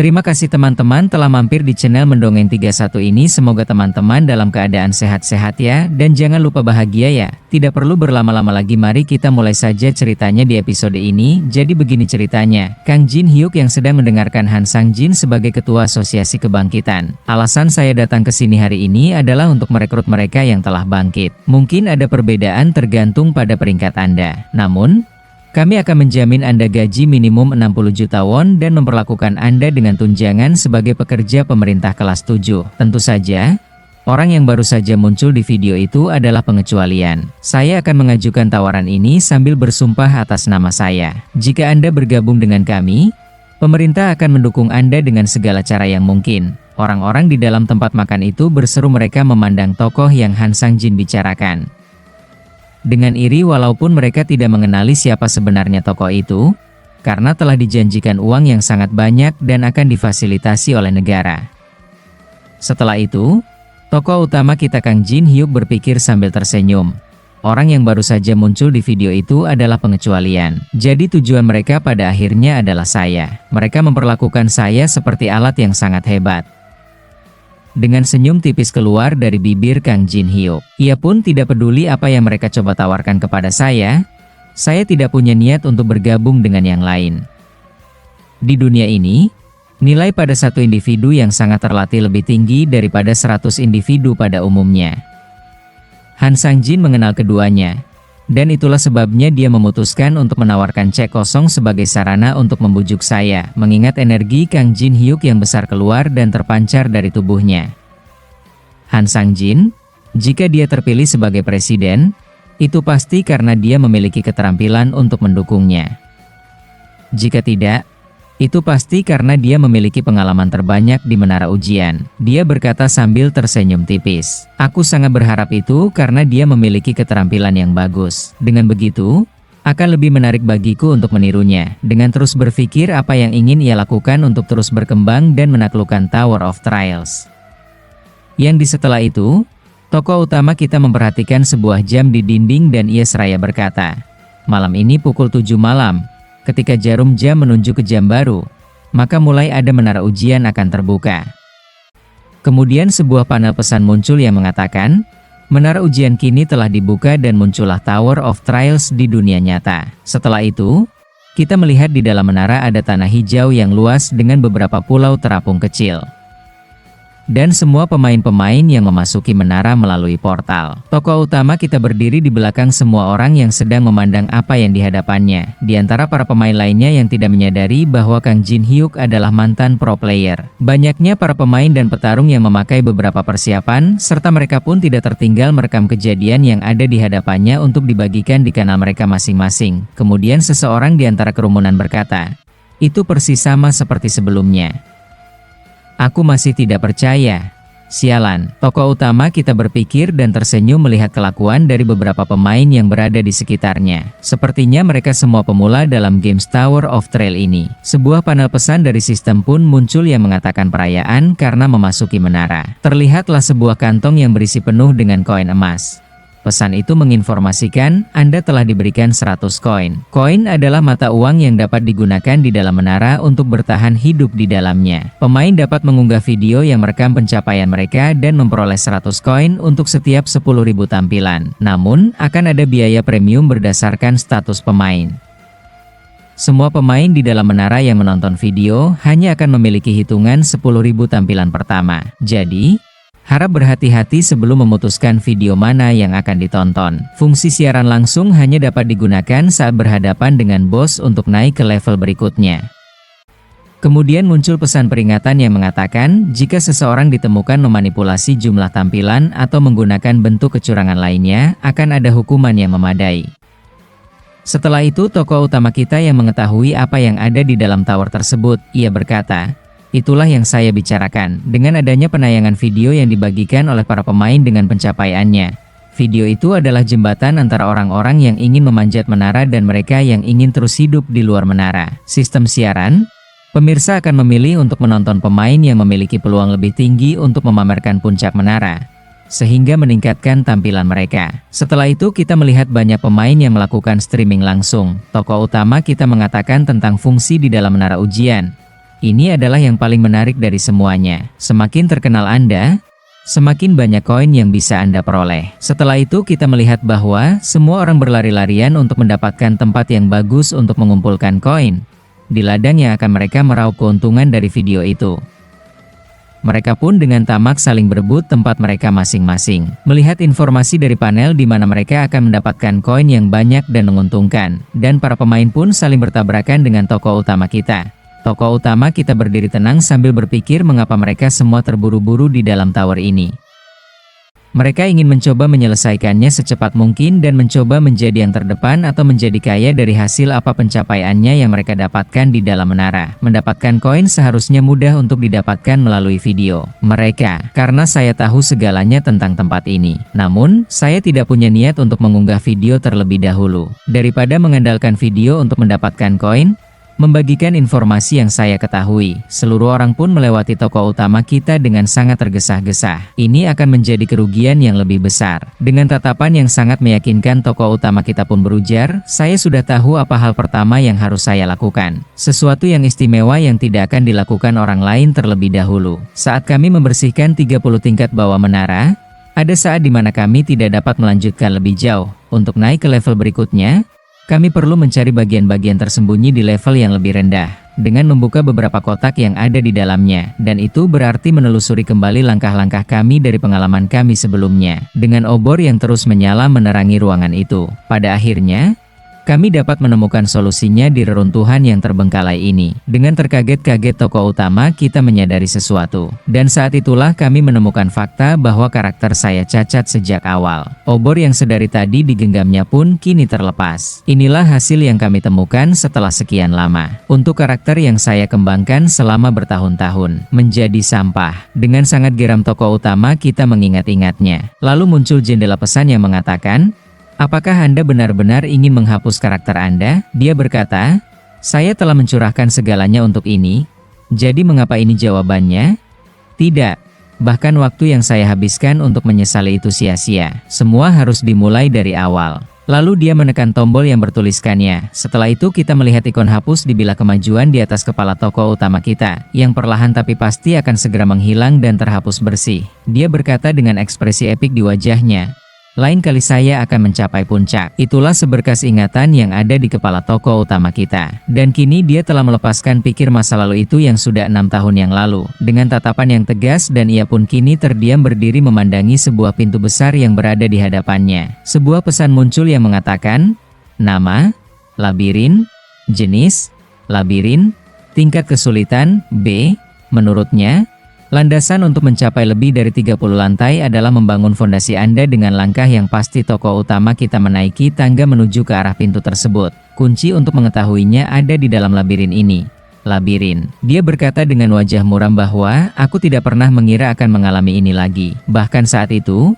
Terima kasih teman-teman telah mampir di channel Mendongeng 31 ini. Semoga teman-teman dalam keadaan sehat-sehat ya, dan jangan lupa bahagia ya. Tidak perlu berlama-lama lagi, mari kita mulai saja ceritanya di episode ini. Jadi begini ceritanya, Kang Jin Hyuk yang sedang mendengarkan Han Sang Jin sebagai Ketua Asosiasi Kebangkitan. Alasan saya datang ke sini hari ini adalah untuk merekrut mereka yang telah bangkit. Mungkin ada perbedaan tergantung pada peringkat Anda. Namun, kami akan menjamin Anda gaji minimum 60 juta won dan memperlakukan Anda dengan tunjangan sebagai pekerja pemerintah kelas 7. Tentu saja, orang yang baru saja muncul di video itu adalah pengecualian. Saya akan mengajukan tawaran ini sambil bersumpah atas nama saya. Jika Anda bergabung dengan kami, pemerintah akan mendukung Anda dengan segala cara yang mungkin. Orang-orang di dalam tempat makan itu berseru, mereka memandang tokoh yang Han Sang Jin bicarakan dengan iri, walaupun mereka tidak mengenali siapa sebenarnya tokoh itu, karena telah dijanjikan uang yang sangat banyak dan akan difasilitasi oleh negara. Setelah itu, tokoh utama kita Kang Jin Hyuk berpikir sambil tersenyum. Orang yang baru saja muncul di video itu adalah pengecualian. Jadi tujuan mereka pada akhirnya adalah saya. Mereka memperlakukan saya seperti alat yang sangat hebat. Dengan senyum tipis keluar dari bibir Kang Jin Hyuk. Ia pun tidak peduli apa yang mereka coba tawarkan kepada saya. Saya tidak punya niat untuk bergabung dengan yang lain. Di dunia ini, nilai pada satu individu yang sangat terlatih lebih tinggi daripada 100 individu pada umumnya. Han Sang Jin mengenal keduanya. Dan itulah sebabnya dia memutuskan untuk menawarkan cek kosong sebagai sarana untuk membujuk saya, mengingat energi Kang Jin Hyuk yang besar keluar dan terpancar dari tubuhnya. Han Sang Jin, jika dia terpilih sebagai presiden, itu pasti karena dia memiliki keterampilan untuk mendukungnya. Jika tidak, itu pasti karena dia memiliki pengalaman terbanyak di menara ujian. Dia berkata sambil tersenyum tipis. Aku sangat berharap itu karena dia memiliki keterampilan yang bagus. Dengan begitu, akan lebih menarik bagiku untuk menirunya. Dengan terus berpikir apa yang ingin ia lakukan untuk terus berkembang dan menaklukkan Tower of Trials. Yang di setelah itu, tokoh utama kita memperhatikan sebuah jam di dinding dan ia seraya berkata, malam ini pukul 7 malam. Ketika jarum jam menunjuk ke jam baru, maka mulai ada menara ujian akan terbuka. Kemudian sebuah panel pesan muncul yang mengatakan, menara ujian kini telah dibuka dan muncullah Tower of Trials di dunia nyata. Setelah itu, kita melihat di dalam menara ada tanah hijau yang luas dengan beberapa pulau terapung kecil. Dan semua pemain-pemain yang memasuki menara melalui portal. Tokoh utama kita berdiri di belakang semua orang yang sedang memandang apa yang di hadapannya. Di antara para pemain lainnya yang tidak menyadari bahwa Kang Jin Hyuk adalah mantan pro player. Banyaknya para pemain dan petarung yang memakai beberapa persiapan, serta mereka pun tidak tertinggal merekam kejadian yang ada di hadapannya untuk dibagikan di kanal mereka masing-masing. Kemudian seseorang di antara kerumunan berkata, itu persis sama seperti sebelumnya. Aku masih tidak percaya. Sialan, tokoh utama kita berpikir dan tersenyum melihat kelakuan dari beberapa pemain yang berada di sekitarnya. Sepertinya mereka semua pemula dalam games Tower of Trial ini. Sebuah panel pesan dari sistem pun muncul yang mengatakan perayaan karena memasuki menara. Terlihatlah sebuah kantong yang berisi penuh dengan koin emas. Pesan itu menginformasikan Anda telah diberikan 100 koin. Koin adalah mata uang yang dapat digunakan di dalam menara untuk bertahan hidup di dalamnya. Pemain dapat mengunggah video yang merekam pencapaian mereka dan memperoleh 100 koin untuk setiap 10.000 tampilan. Namun, akan ada biaya premium berdasarkan status pemain. Semua pemain di dalam menara yang menonton video hanya akan memiliki hitungan 10.000 tampilan pertama. Jadi, harap berhati-hati sebelum memutuskan video mana yang akan ditonton. Fungsi siaran langsung hanya dapat digunakan saat berhadapan dengan bos untuk naik ke level berikutnya. Kemudian muncul pesan peringatan yang mengatakan jika seseorang ditemukan memanipulasi jumlah tampilan atau menggunakan bentuk kecurangan lainnya, akan ada hukuman yang memadai. Setelah itu tokoh utama kita yang mengetahui apa yang ada di dalam tower tersebut, ia berkata, itulah yang saya bicarakan. Dengan adanya penayangan video yang dibagikan oleh para pemain dengan pencapaiannya. Video itu adalah jembatan antara orang-orang yang ingin memanjat menara dan mereka yang ingin terus hidup di luar menara. Sistem siaran, pemirsa akan memilih untuk menonton pemain yang memiliki peluang lebih tinggi untuk memamerkan puncak menara, sehingga meningkatkan tampilan mereka. Setelah itu kita melihat banyak pemain yang melakukan streaming langsung. Tokoh utama kita mengatakan tentang fungsi di dalam menara ujian. Ini adalah yang paling menarik dari semuanya. Semakin terkenal Anda, semakin banyak koin yang bisa Anda peroleh. Setelah itu kita melihat bahwa semua orang berlari-larian untuk mendapatkan tempat yang bagus untuk mengumpulkan koin di ladang yang akan mereka meraup keuntungan dari video itu. Mereka pun dengan tamak saling berebut tempat mereka masing-masing. Melihat informasi dari panel di mana mereka akan mendapatkan koin yang banyak dan menguntungkan. Dan para pemain pun saling bertabrakan dengan tokoh utama kita. Tokoh utama kita berdiri tenang sambil berpikir mengapa mereka semua terburu-buru di dalam tower ini. Mereka ingin mencoba menyelesaikannya secepat mungkin dan mencoba menjadi yang terdepan atau menjadi kaya dari hasil apa pencapaiannya yang mereka dapatkan di dalam menara. Mendapatkan koin seharusnya mudah untuk didapatkan melalui video mereka, karena saya tahu segalanya tentang tempat ini. Namun, saya tidak punya niat untuk mengunggah video terlebih dahulu. Daripada mengandalkan video untuk mendapatkan koin, membagikan informasi yang saya ketahui, seluruh orang pun melewati tokoh utama kita dengan sangat tergesa-gesa. Ini akan menjadi kerugian yang lebih besar. Dengan tatapan yang sangat meyakinkan tokoh utama kita pun berujar, saya sudah tahu apa hal pertama yang harus saya lakukan. Sesuatu yang istimewa yang tidak akan dilakukan orang lain terlebih dahulu. Saat kami membersihkan 30 tingkat bawah menara, ada saat di mana kami tidak dapat melanjutkan lebih jauh. Untuk naik ke level berikutnya, kami perlu mencari bagian-bagian tersembunyi di level yang lebih rendah, dengan membuka beberapa kotak yang ada di dalamnya, dan itu berarti menelusuri kembali langkah-langkah kami dari pengalaman kami sebelumnya, dengan obor yang terus menyala menerangi ruangan itu. Pada akhirnya, kami dapat menemukan solusinya di reruntuhan yang terbengkalai ini. Dengan terkaget-kaget tokoh utama kita menyadari sesuatu. Dan saat itulah kami menemukan fakta bahwa karakter saya cacat sejak awal. Obor yang sedari tadi digenggamnya pun kini terlepas. Inilah hasil yang kami temukan setelah sekian lama. Untuk karakter yang saya kembangkan selama bertahun-tahun, menjadi sampah. Dengan sangat geram tokoh utama kita mengingat-ingatnya. Lalu muncul jendela pesan yang mengatakan, "Apakah Anda benar-benar ingin menghapus karakter Anda?" Dia berkata, "Saya telah mencurahkan segalanya untuk ini. Jadi mengapa ini jawabannya?" Tidak. Bahkan waktu yang saya habiskan untuk menyesali itu sia-sia. Semua harus dimulai dari awal. Lalu dia menekan tombol yang bertuliskannya. Setelah itu kita melihat ikon hapus di bilah kemajuan di atas kepala tokoh utama kita, yang perlahan tapi pasti akan segera menghilang dan terhapus bersih. Dia berkata dengan ekspresi epik di wajahnya, "Lain kali saya akan mencapai puncak." Itulah seberkas ingatan yang ada di kepala tokoh utama kita. Dan kini dia telah melepaskan pikir masa lalu itu yang sudah 6 tahun yang lalu. Dengan tatapan yang tegas dan ia pun kini terdiam berdiri memandangi sebuah pintu besar yang berada di hadapannya. Sebuah pesan muncul yang mengatakan, nama, labirin, jenis, labirin, tingkat kesulitan, B. Menurutnya, landasan untuk mencapai lebih dari 30 lantai adalah membangun fondasi Anda dengan langkah yang pasti. Tokoh utama kita menaiki tangga menuju ke arah pintu tersebut. Kunci untuk mengetahuinya ada di dalam labirin ini. Labirin. Dia berkata dengan wajah muram bahwa, "Aku tidak pernah mengira akan mengalami ini lagi. Bahkan saat itu,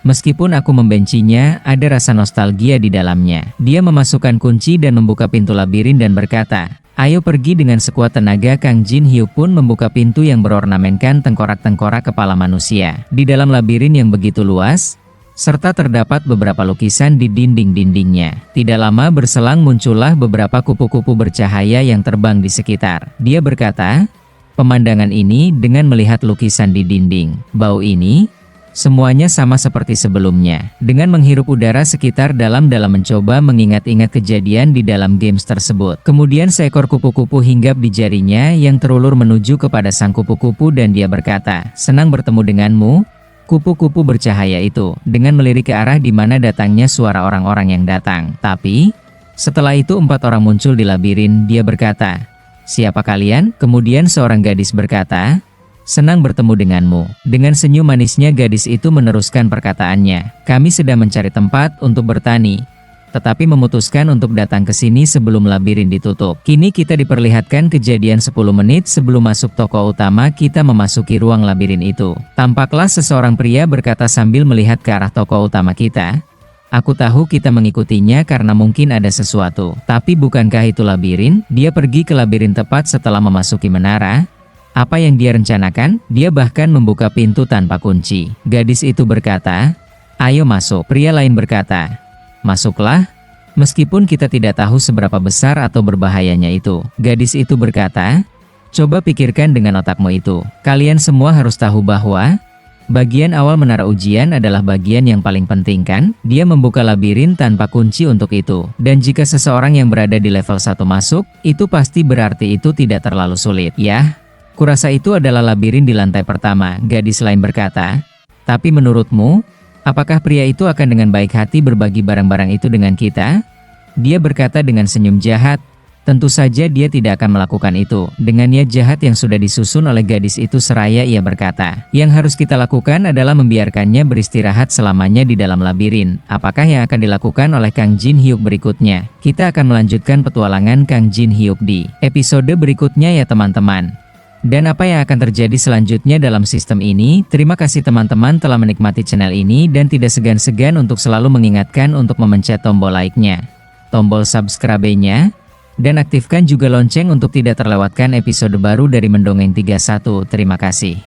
meskipun aku membencinya, ada rasa nostalgia di dalamnya." Dia memasukkan kunci dan membuka pintu labirin dan berkata, "Ayo pergi." Dengan sekuat tenaga Kang Jin Hyuk pun membuka pintu yang berornamenkan tengkorak-tengkorak kepala manusia. Di dalam labirin yang begitu luas, serta terdapat beberapa lukisan di dinding-dindingnya. Tidak lama berselang muncullah beberapa kupu-kupu bercahaya yang terbang di sekitar. Dia berkata, "Pemandangan ini dengan melihat lukisan di dinding, bau ini, semuanya sama seperti sebelumnya." Dengan menghirup udara sekitar dalam-dalam mencoba mengingat-ingat kejadian di dalam games tersebut. Kemudian seekor kupu-kupu hinggap di jarinya yang terulur menuju kepada sang kupu-kupu dan dia berkata, "Senang bertemu denganmu, kupu-kupu bercahaya itu." Dengan melirik ke arah di mana datangnya suara orang-orang yang datang. Tapi, setelah itu 4 orang muncul di labirin. Dia berkata, "Siapa kalian?" Kemudian seorang gadis berkata, "Senang bertemu denganmu." Dengan senyum manisnya gadis itu meneruskan perkataannya, "Kami sedang mencari tempat untuk bertani, tetapi memutuskan untuk datang ke sini sebelum labirin ditutup." Kini kita diperlihatkan kejadian 10 menit sebelum masuk tokoh utama kita memasuki ruang labirin itu. Tampaklah seseorang pria berkata sambil melihat ke arah tokoh utama kita, "Aku tahu kita mengikutinya karena mungkin ada sesuatu. Tapi bukankah itu labirin?" Dia pergi ke labirin tepat setelah memasuki menara. Apa yang dia rencanakan? Dia bahkan membuka pintu tanpa kunci. Gadis itu berkata, "Ayo masuk." Pria lain berkata, "Masuklah, meskipun kita tidak tahu seberapa besar atau berbahayanya itu." Gadis itu berkata, Coba pikirkan dengan otakmu itu. Kalian semua harus tahu bahwa bagian awal menara ujian adalah bagian yang paling penting kan? Dia membuka labirin tanpa kunci untuk itu. Dan jika seseorang yang berada di level 1 masuk, itu pasti berarti itu tidak terlalu sulit. Yah, kurasa itu adalah labirin di lantai pertama, gadis lain berkata. Tapi menurutmu, apakah pria itu akan dengan baik hati berbagi barang-barang itu dengan kita? Dia berkata dengan senyum jahat. Tentu saja dia tidak akan melakukan itu. Dengan niat jahat yang sudah disusun oleh gadis itu seraya ia berkata, yang harus kita lakukan adalah membiarkannya beristirahat selamanya di dalam labirin. Apakah yang akan dilakukan oleh Kang Jin Hyuk berikutnya? Kita akan melanjutkan petualangan Kang Jin Hyuk di episode berikutnya ya teman-teman. Dan apa yang akan terjadi selanjutnya dalam sistem ini? Terima kasih teman-teman telah menikmati channel ini dan tidak segan-segan untuk selalu mengingatkan untuk memencet tombol like-nya, tombol subscribe-nya, dan aktifkan juga lonceng untuk tidak terlewatkan episode baru dari Mendongeng 31. Terima kasih.